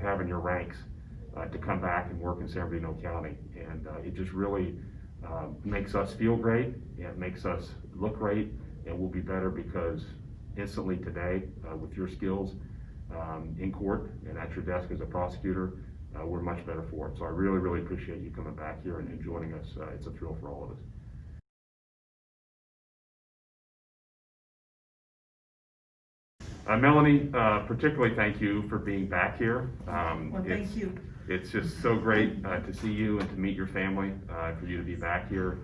have in your ranks to come back and work in San Bernardino County. And it just really makes us feel great, it makes us look great, and we'll be better because instantly today, with your skills in court and at your desk as a prosecutor, we're much better for it. So I really, really appreciate you coming back here and joining us. It's a thrill for all of us. Melanie, particularly thank you for being back here. Well, thank you. It's just so great to see you and to meet your family, for you to be back here.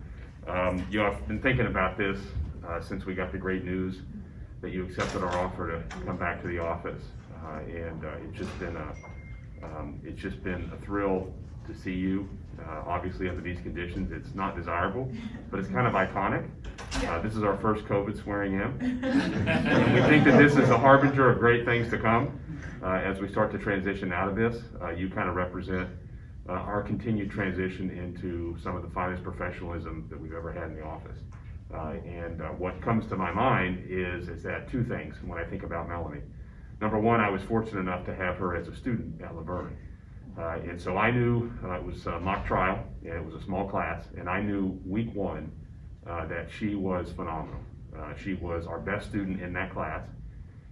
You know, I've been thinking about this since we got the great news that you accepted our offer to come back to the office, and it's just been a thrill to see you. Obviously, under these conditions, it's not desirable, but it's kind of iconic. This is our first COVID swearing in, and we think that this is a harbinger of great things to come as we start to transition out of this. You kind of represent our continued transition into some of the finest professionalism that we've ever had in the office. And what comes to my mind is that two things when I think about Melanie. Number one, I was fortunate enough to have her as a student at Laverne. And so I knew it was a mock trial, and it was a small class, and I knew week one that she was phenomenal. She was our best student in that class.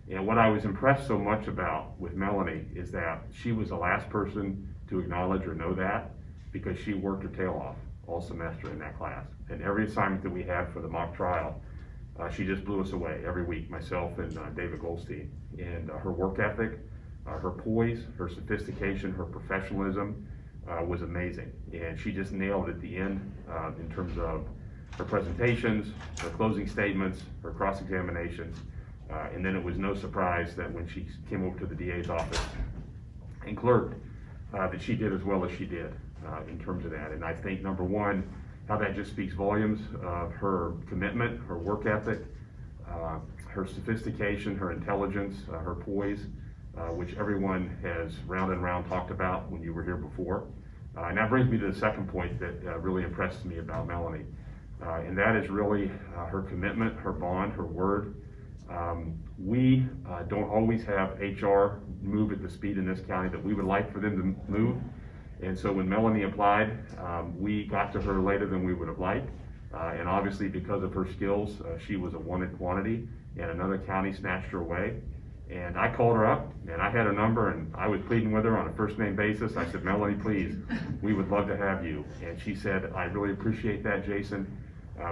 And what I was impressed so much about with Melanie is that she was the last person to acknowledge or know that, because she worked her tail off all semester in that class. And every assignment that we had for the mock trial, she just blew us away every week, myself and David Goldstein. And her work ethic, her poise, her sophistication, her professionalism was amazing. And she just nailed at the end in terms of her presentations, her closing statements, her cross-examinations. And then it was no surprise that when she came over to the DA's office and clerked, that she did as well as she did in terms of that. And I think, number one, how that just speaks volumes of her commitment, her work ethic, her sophistication, her intelligence, her poise, which everyone has round and round talked about when you were here before. And that brings me to the second point that really impresses me about Melanie. And that is really her commitment, her bond, her word. We don't always have HR move at the speed in this county that we would like for them to move. And so when Melanie applied, we got to her later than we would have liked. And obviously because of her skills, she was a wanted quantity, and another county snatched her away. And I called her up, and I had her number, and I was pleading with her on a first name basis. I said, Melanie, please, we would love to have you. And she said, I really appreciate that, Jason,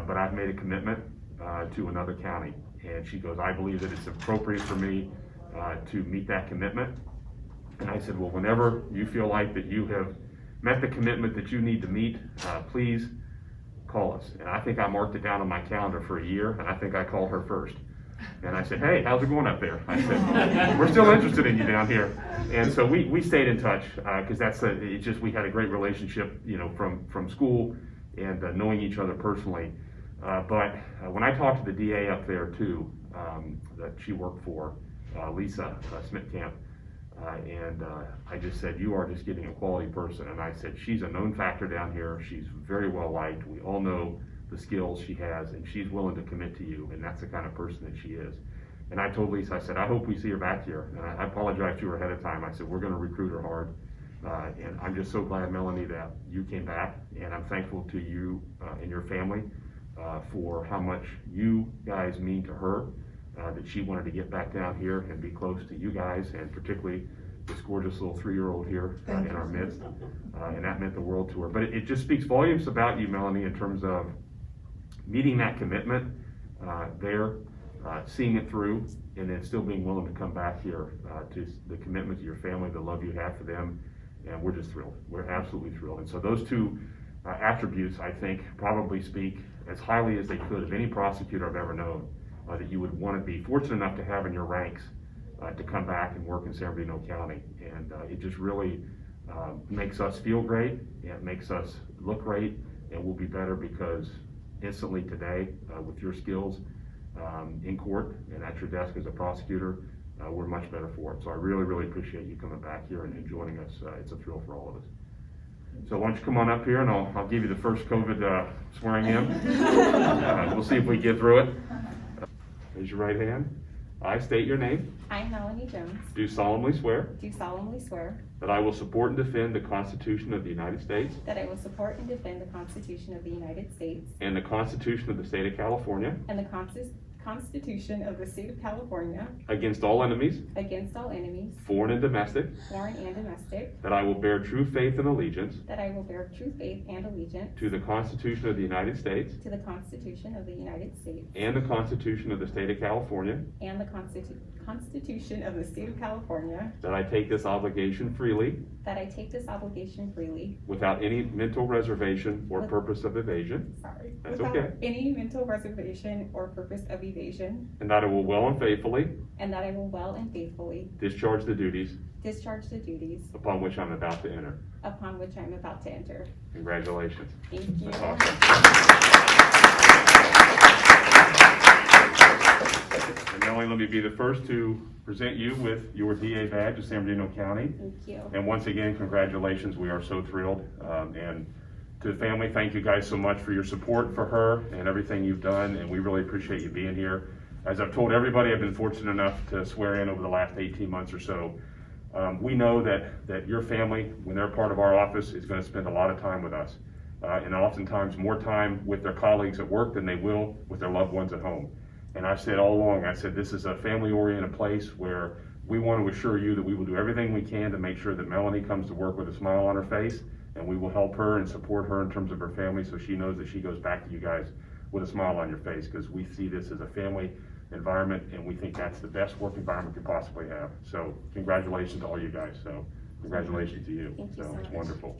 but I've made a commitment to another county. And she goes, I believe that it's appropriate for me to meet that commitment. And I said, well, whenever you feel like that you have met the commitment that you need to meet, please call us. And I think I marked it down on my calendar for a year, and I think I called her first. And I said, hey, how's it going up there? I said, we're still interested in you down here. And so we stayed in touch because we had a great relationship, you know, from school and knowing each other personally. But when I talked to the DA up there too, that she worked for, Lisa Smith-Camp, and I just said, you are just getting a quality person. And I said, she's a known factor down here. She's very well liked. We all know the skills she has, and she's willing to commit to you, and that's the kind of person that she is. And I told Lisa, I said, I hope we see her back here. And I apologized to her ahead of time. I said, we're going to recruit her hard. And I'm just so glad, Melanie, that you came back, and I'm thankful to you and your family for how much you guys mean to her, that she wanted to get back down here and be close to you guys, and particularly this gorgeous little 3-year-old here in our midst. And that meant the world to her. But it just speaks volumes about you, Melanie, in terms of meeting that commitment seeing it through, and then still being willing to come back here to the commitment to your family, the love you have for them. And we're just thrilled. We're absolutely thrilled. And so those two attributes, I think, probably speak as highly as they could of any prosecutor I've ever known, that you would want to be fortunate enough to have in your ranks to come back and work in San Bernardino County. And it just really makes us feel great, it makes us look great, and we'll be better because instantly today, with your skills in court and at your desk as a prosecutor, we're much better for it. So I really, really appreciate you coming back here and joining us. It's a thrill for all of us. So why don't you come on up here, and I'll give you the first COVID swearing in. We'll see if we get through it. Raise your right hand. I state your name. I, Melanie Jones, do solemnly swear do solemnly swear that I will support and defend the Constitution of the United States that I will support and defend the Constitution of the United States and the Constitution of the State of California and the Constitution of the State of California against all enemies, against all enemies, foreign and domestic, foreign and domestic, that I will bear true faith and allegiance that I will bear true faith and allegiance to the Constitution of the United States to the Constitution of the United States and the Constitution of the State of California, and the Constitution of the State of California, that I take this obligation freely that I take this obligation freely, without any mental reservation or purpose of evasion, That's without okay. any mental reservation or purpose of evasion, and that I will well and faithfully and that I will well and faithfully discharge the duties discharge the duties upon which I'm about to enter. upon which I am about to enter. Congratulations. Thank you. That's awesome. And Melanie, let me be the first to present you with your DA badge of San Bernardino County. Thank you. And once again, congratulations. We are so thrilled. And to the family, thank you guys so much for your support for her and everything you've done. And we really appreciate you being here. As I've told everybody, I've been fortunate enough to swear in over the last 18 months or so. We know that your family, when they're part of our office, is going to spend a lot of time with us. And oftentimes more time with their colleagues at work than they will with their loved ones at home. And I've said all along, I said this is a family-oriented place where we want to assure you that we will do everything we can to make sure that Melanie comes to work with a smile on her face, and we will help her and support her in terms of her family so she knows that she goes back to you guys with a smile on your face, because we see this as a family environment, and we think that's the best work environment we could possibly have. So congratulations to all you guys. So congratulations to you. Thank you So so it's much. wonderful.